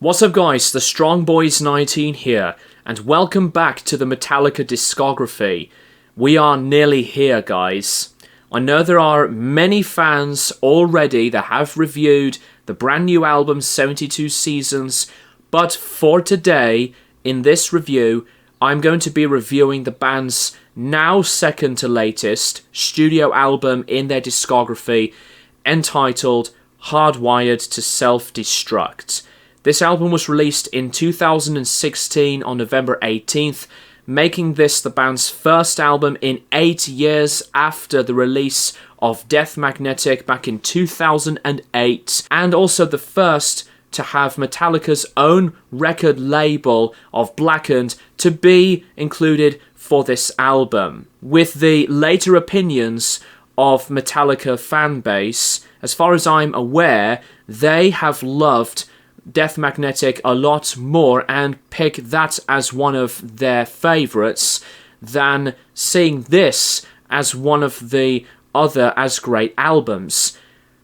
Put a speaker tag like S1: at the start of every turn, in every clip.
S1: What's up guys, the Strong Boys 19 here, and welcome back to the Metallica discography. We are nearly here guys. I know there are many fans already that have reviewed the brand new album 72 Seasons, but for today, in this review, I'm going to be reviewing the band's now second to latest studio album in their discography, entitled Hardwired to Self-Destruct. This album was released in 2016 on November 18th, making this the band's first album in 8 years after the release of Death Magnetic back in 2008, and also the first to have Metallica's own record label of Blackened to be included for this album. With the later opinions of Metallica fanbase, as far as I'm aware, they have loved Death Magnetic a lot more and pick that as one of their favourites than seeing this as one of the other as great albums.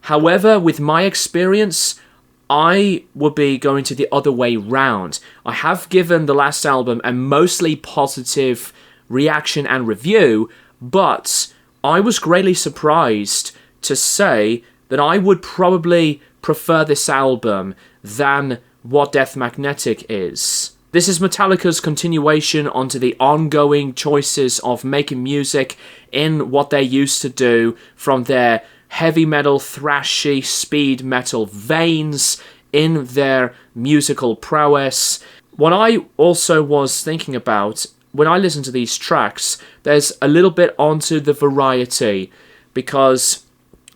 S1: However, with my experience, I would be going to the other way round. I have given the last album a mostly positive reaction and review, but I was greatly surprised to say that I would probably prefer this album than what Death Magnetic is. This is Metallica's continuation onto the ongoing choices of making music in what they used to do from their heavy metal, thrashy, speed metal veins in their musical prowess. What I also was thinking about when I listen to these tracks, there's a little bit onto the variety, because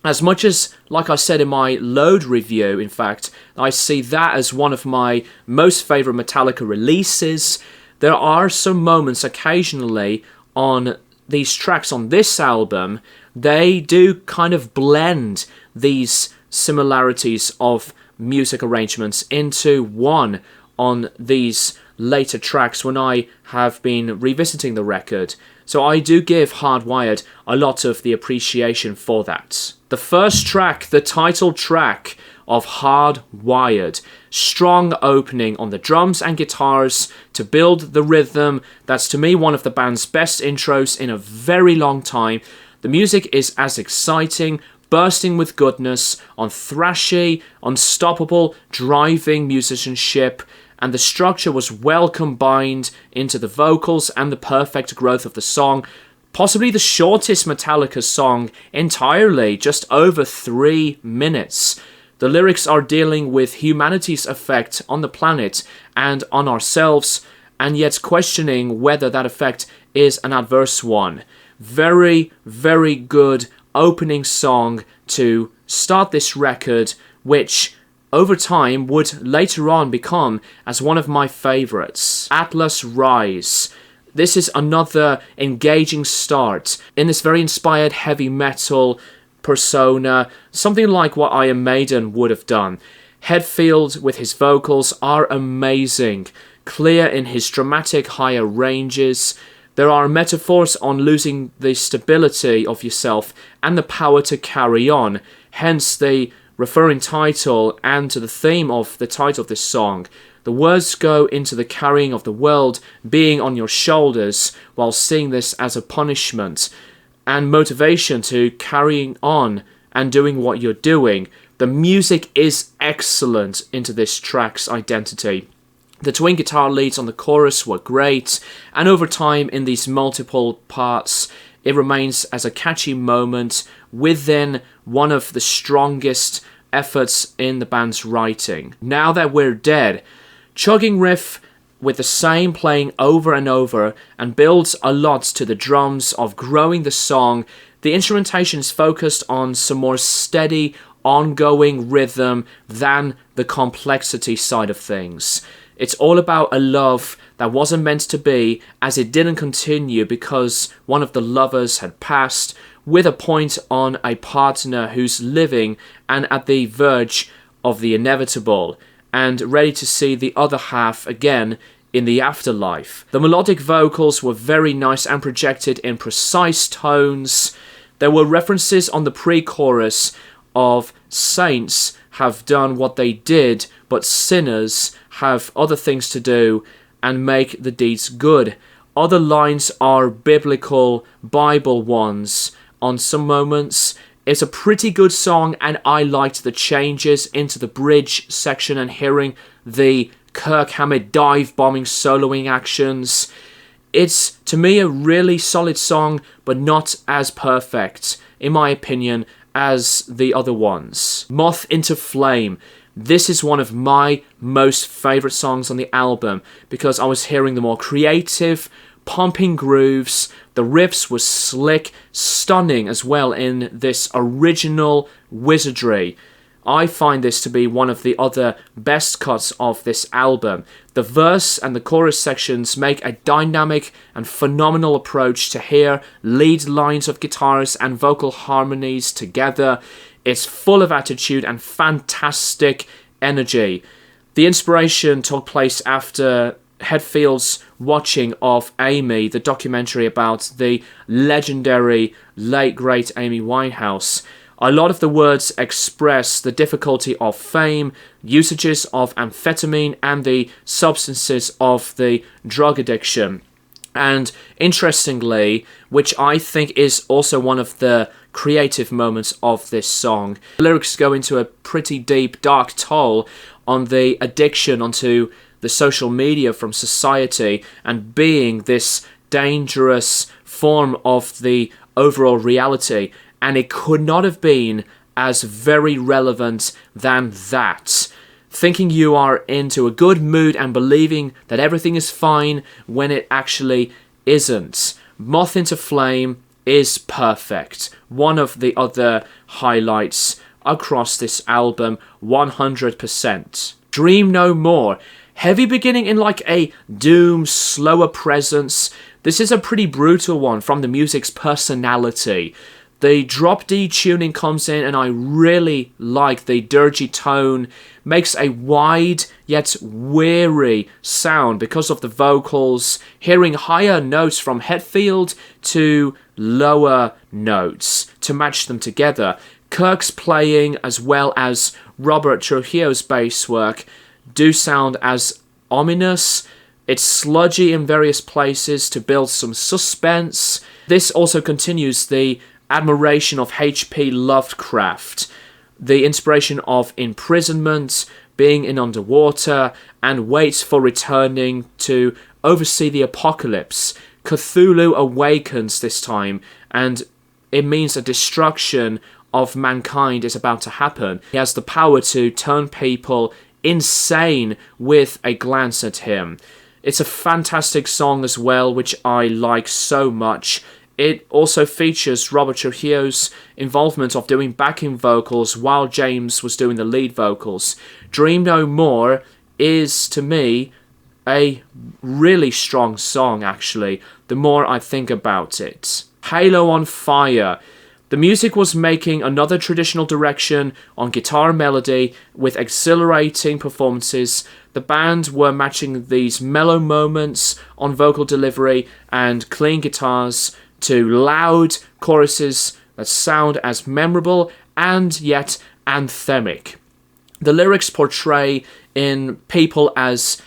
S1: as much as, like I said in my Load review, in fact, I see that as one of my most favourite Metallica releases, there are some moments occasionally on these tracks on this album, they do kind of blend these similarities of music arrangements into one on these later tracks when I have been revisiting the record. So I do give Hardwired a lot of the appreciation for that. The first track, the title track of Hardwired. Strong opening on the drums and guitars to build the rhythm. That's to me one of the band's best intros in a very long time. The music is as exciting, bursting with goodness, on thrashy, unstoppable, driving musicianship, and the structure was well combined into the vocals and the perfect growth of the song. Possibly the shortest Metallica song entirely, just over 3 minutes. The lyrics are dealing with humanity's effect on the planet and on ourselves, and yet questioning whether that effect is an adverse one. Very, very good opening song to start this record, which over time would later on become as one of my favourites. Atlas Rise. This is another engaging start in this very inspired heavy metal persona, something like what Iron Maiden would have done. Hetfield with his vocals are amazing, clear in his dramatic higher ranges. There are metaphors on losing the stability of yourself and the power to carry on, hence the referring title and to the theme of the title of this song. The words go into the carrying of the world being on your shoulders while seeing this as a punishment and motivation to carrying on and doing what you're doing. The music is excellent into this track's identity. The twin guitar leads on the chorus were great, and over time in these multiple parts, it remains as a catchy moment within one of the strongest efforts in the band's writing. Now That We're Dead, chugging riff with the same playing over and over and builds a lot to the drums of growing the song. The instrumentation is focused on some more steady, ongoing rhythm than the complexity side of things. It's all about a love that wasn't meant to be, as it didn't continue because one of the lovers had passed, with a point on a partner who's living and at the verge of the inevitable, and ready to see the other half again in the afterlife. The melodic vocals were very nice and projected in precise tones. There were references on the pre-chorus of saints have done what they did, but sinners have other things to do and make the deeds good. Other lines are biblical Bible ones. On some moments, it's a pretty good song, and I liked the changes into the bridge section and hearing the Kirk Hammett dive-bombing soloing actions. It's, to me, a really solid song, but not as perfect, in my opinion, as the other ones. Moth into Flame. This is one of my most favourite songs on the album because I was hearing the more creative, pumping grooves. The riffs were slick, stunning as well in this original wizardry. I find this to be one of the other best cuts of this album. The verse and the chorus sections make a dynamic and phenomenal approach to hear lead lines of guitars and vocal harmonies together. It's full of attitude and fantastic energy. The inspiration took place after Hetfield's watching of Amy, the documentary about the legendary late great Amy Winehouse. A lot of the words express the difficulty of fame, usages of amphetamine, and the substances of the drug addiction. And interestingly, which I think is also one of the creative moments of this song, the lyrics go into a pretty deep, dark toll on the addiction onto the social media from society and being this dangerous form of the overall reality. And it could not have been as very relevant than that. Thinking you are into a good mood and believing that everything is fine when it actually isn't. Moth into Flame is perfect. One of the other highlights across this album, 100%. Dream No More. Heavy beginning in like a doom, slower presence. This is a pretty brutal one from the music's personality. The drop D tuning comes in and I really like the dirgy tone. Makes a wide yet weary sound because of the vocals. Hearing higher notes from Hetfield to lower notes to match them together. Kirk's playing as well as Robert Trujillo's bass work do sound as ominous. It's sludgy in various places to build some suspense. This also continues the admiration of H.P. Lovecraft, the inspiration of imprisonment, being in underwater, and waits for returning to oversee the apocalypse. Cthulhu awakens this time, and it means a destruction of mankind is about to happen. He has the power to turn people insane with a glance at him. It's a fantastic song as well, which I like so much. It also features Robert Trujillo's involvement of doing backing vocals while James was doing the lead vocals. Dream No More is, to me, a really strong song, actually, the more I think about it. Halo on Fire. The music was making another traditional direction on guitar melody with exhilarating performances. The band were matching these mellow moments on vocal delivery and clean guitars to loud choruses that sound as memorable and yet anthemic. The lyrics portray in people as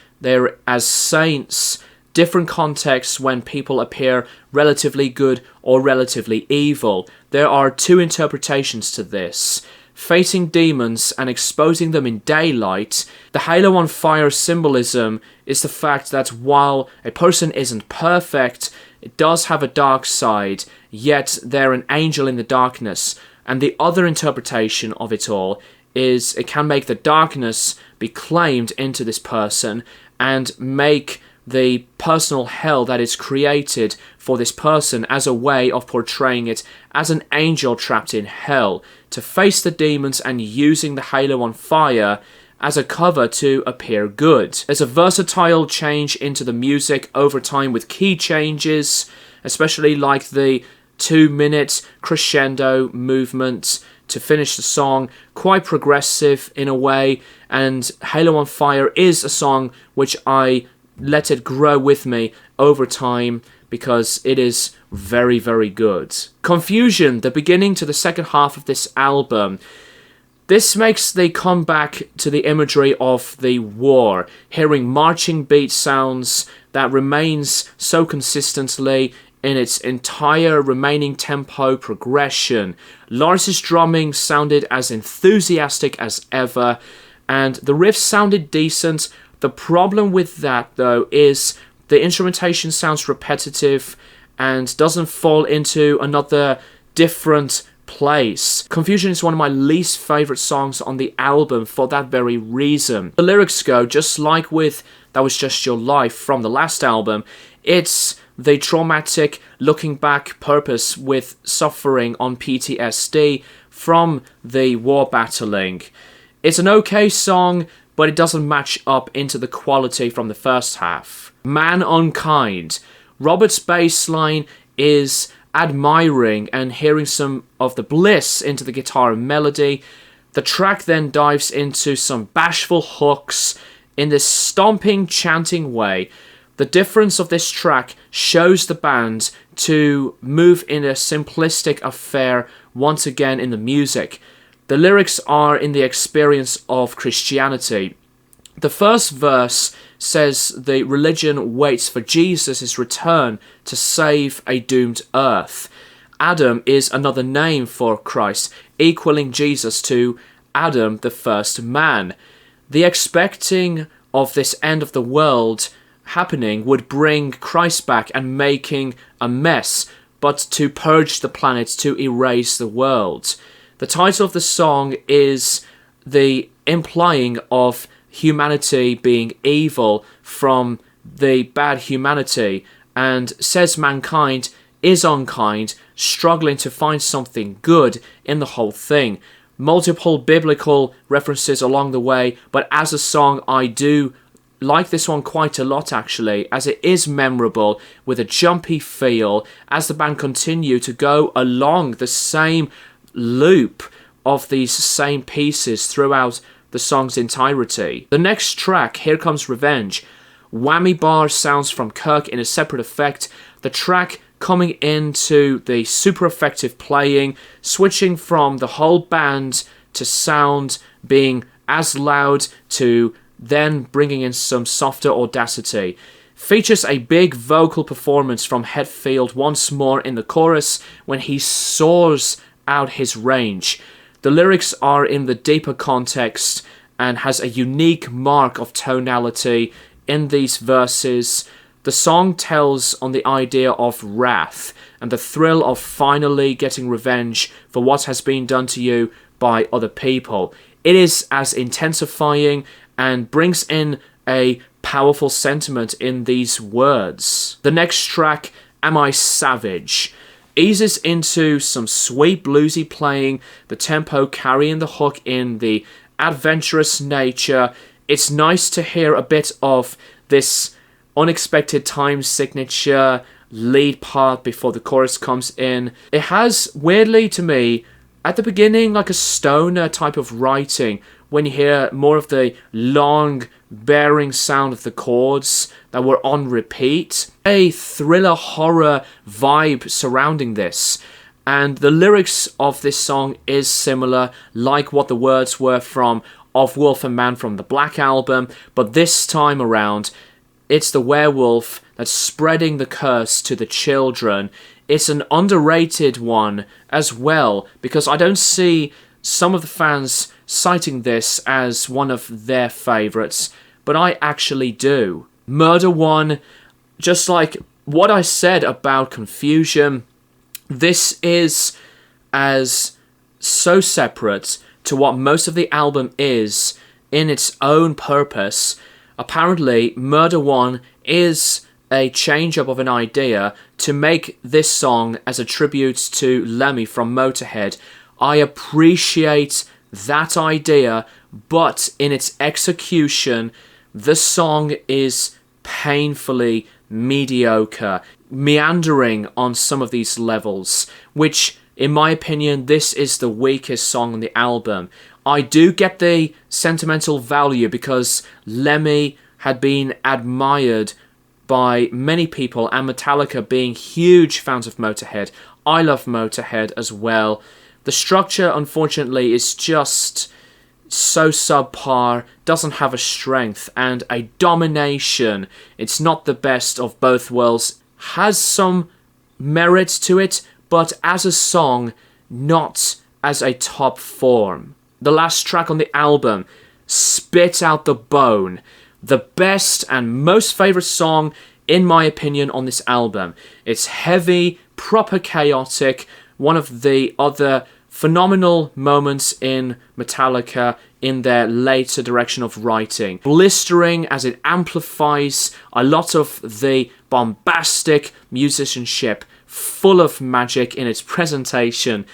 S1: saints, different contexts when people appear relatively good or relatively evil. There are two interpretations to this. Facing demons and exposing them in daylight. The Halo on Fire symbolism is the fact that while a person isn't perfect, it does have a dark side, yet they're an angel in the darkness. And the other interpretation of it all is it can make the darkness be claimed into this person and make the personal hell that is created for this person as a way of portraying it as an angel trapped in hell, to face the demons and using the Halo on Fire as a cover to appear good. There's a versatile change into the music over time with key changes, especially like the 2-minute crescendo movement to finish the song, quite progressive in a way, and Halo on Fire is a song which I let it grow with me over time because it is very, very good. Confusion, the beginning to the second half of this album. This makes the comeback to the imagery of the war, hearing marching beat sounds that remains so consistently in its entire remaining tempo progression. Lars's drumming sounded as enthusiastic as ever, and the riffs sounded decent. The problem with that, though, is the instrumentation sounds repetitive and doesn't fall into another different place. Confusion is one of my least favourite songs on the album for that very reason. The lyrics go, just like with That Was Just Your Life from the last album, it's the traumatic looking back purpose with suffering on PTSD from the war battling. It's an okay song, but it doesn't match up into the quality from the first half. Man Unkind. Robert's bass line is admiring and hearing some of the bliss into the guitar melody. The track then dives into some bashful hooks in this stomping, chanting way. The difference of this track shows the band to move in a simplistic affair once again in the music. The lyrics are in the experience of Christianity. The first verse says the religion waits for Jesus' return to save a doomed earth. Adam is another name for Christ, equaling Jesus to Adam, the first man. The expecting of this end of the world happening would bring Christ back and making a mess, but to purge the planet, to erase the world. The title of the song is the implying of humanity being evil from the bad humanity, and says mankind is unkind, struggling to find something good in the whole thing. Multiple biblical references along the way, but as a song I do like this one quite a lot actually, as it is memorable with a jumpy feel as the band continue to go along the same loop of these same pieces throughout the song's entirety. The next track, Here Comes Revenge, whammy bar sounds from Kirk in a separate effect, the track coming into the super effective playing, switching from the whole band to sound being as loud to then bringing in some softer audacity. Features a big vocal performance from Hetfield once more in the chorus when he soars out his range. The lyrics are in the deeper context and has a unique mark of tonality in these verses. The song tells on the idea of wrath and the thrill of finally getting revenge for what has been done to you by other people. It is as intensifying and brings in a powerful sentiment in these words. The next track, Am I Savage, eases into some sweet bluesy playing, the tempo carrying the hook in the adventurous nature. It's nice to hear a bit of this unexpected time signature lead part before the chorus comes in. It has, weirdly to me, at the beginning like a stoner type of writing when you hear more of the long bearing sound of the chords that were on repeat. A thriller horror vibe surrounding this, and the lyrics of this song is similar, like what the words were from Of Wolf and Man from the Black Album, but this time around it's the werewolf that's spreading the curse to the children. It's an underrated one as well, because I don't see some of the fans citing this as one of their favourites, but I actually do. Murder One, just like what I said about Confusion, this is as so separate to what most of the album is in its own purpose. Apparently, Murder One is a change-up of an idea to make this song as a tribute to Lemmy from Motorhead. I appreciate that idea, but in its execution, the song is painfully mediocre, meandering on some of these levels, which, in my opinion, this is the weakest song on the album. I do get the sentimental value because Lemmy had been admired by many people, and Metallica being huge fans of Motorhead. I love Motorhead as well. The structure, unfortunately, is just so subpar, doesn't have a strength and a domination. It's not the best of both worlds. Has some merit to it, but as a song, not as a top form. The last track on the album, Spit Out the Bone. The best and most favourite song, in my opinion, on this album. It's heavy, proper chaotic, one of the other phenomenal moments in Metallica in their later direction of writing. Blistering as it amplifies a lot of the bombastic musicianship, full of magic in its presentation.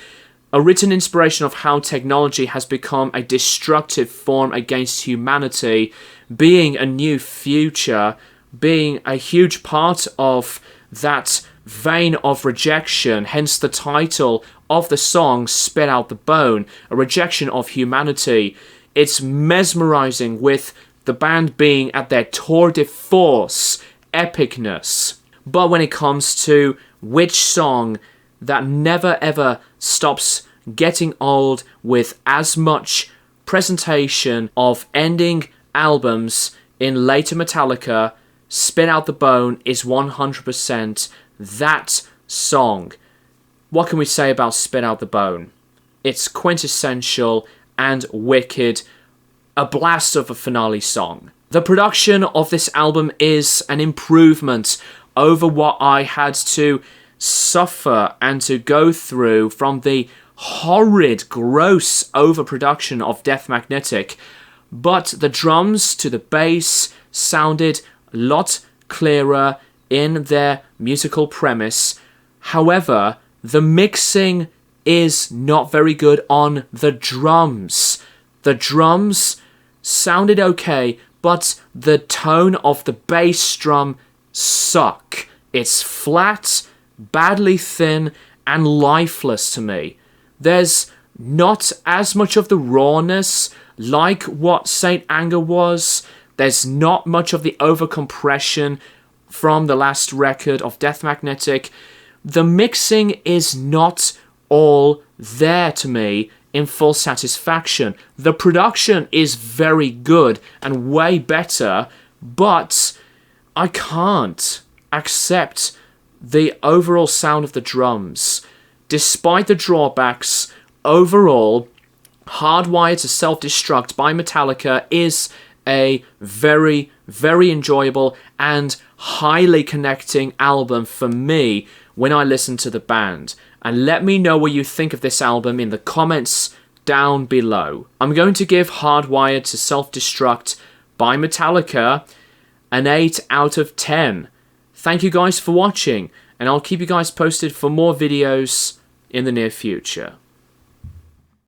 S1: A written inspiration of how technology has become a destructive form against humanity, being a new future, being a huge part of that vein of rejection, hence the title of the song, Spit Out the Bone, a rejection of humanity. It's mesmerizing, with the band being at their tour de force epicness. But when it comes to which song that never ever stops getting old with as much presentation of ending albums in later Metallica, Spit Out the Bone is 100% that song. What can we say about Spit Out the Bone? It's quintessential and wicked, a blast of a finale song. The production of this album is an improvement over what I had to suffer and to go through from the horrid, gross overproduction of Death Magnetic, but the drums to the bass sounded a lot clearer in their musical premise. However, the mixing is not very good on the drums. The drums sounded okay, but the tone of the bass drum suck. It's flat, badly thin, and lifeless to me. There's not as much of the rawness like what Saint Anger was. There's not much of the overcompression from the last record of Death Magnetic. The mixing is not all there to me in full satisfaction. The production is very good and way better, but I can't accept the overall sound of the drums. Despite the drawbacks, overall, Hardwired to Self-Destruct by Metallica is a very, very enjoyable and highly connecting album for me when I listen to the band. And let me know what you think of this album in the comments down below. I'm going to give Hardwired to Self-Destruct by Metallica an 8 out of 10. Thank you guys for watching, and I'll keep you guys posted for more videos in the near future.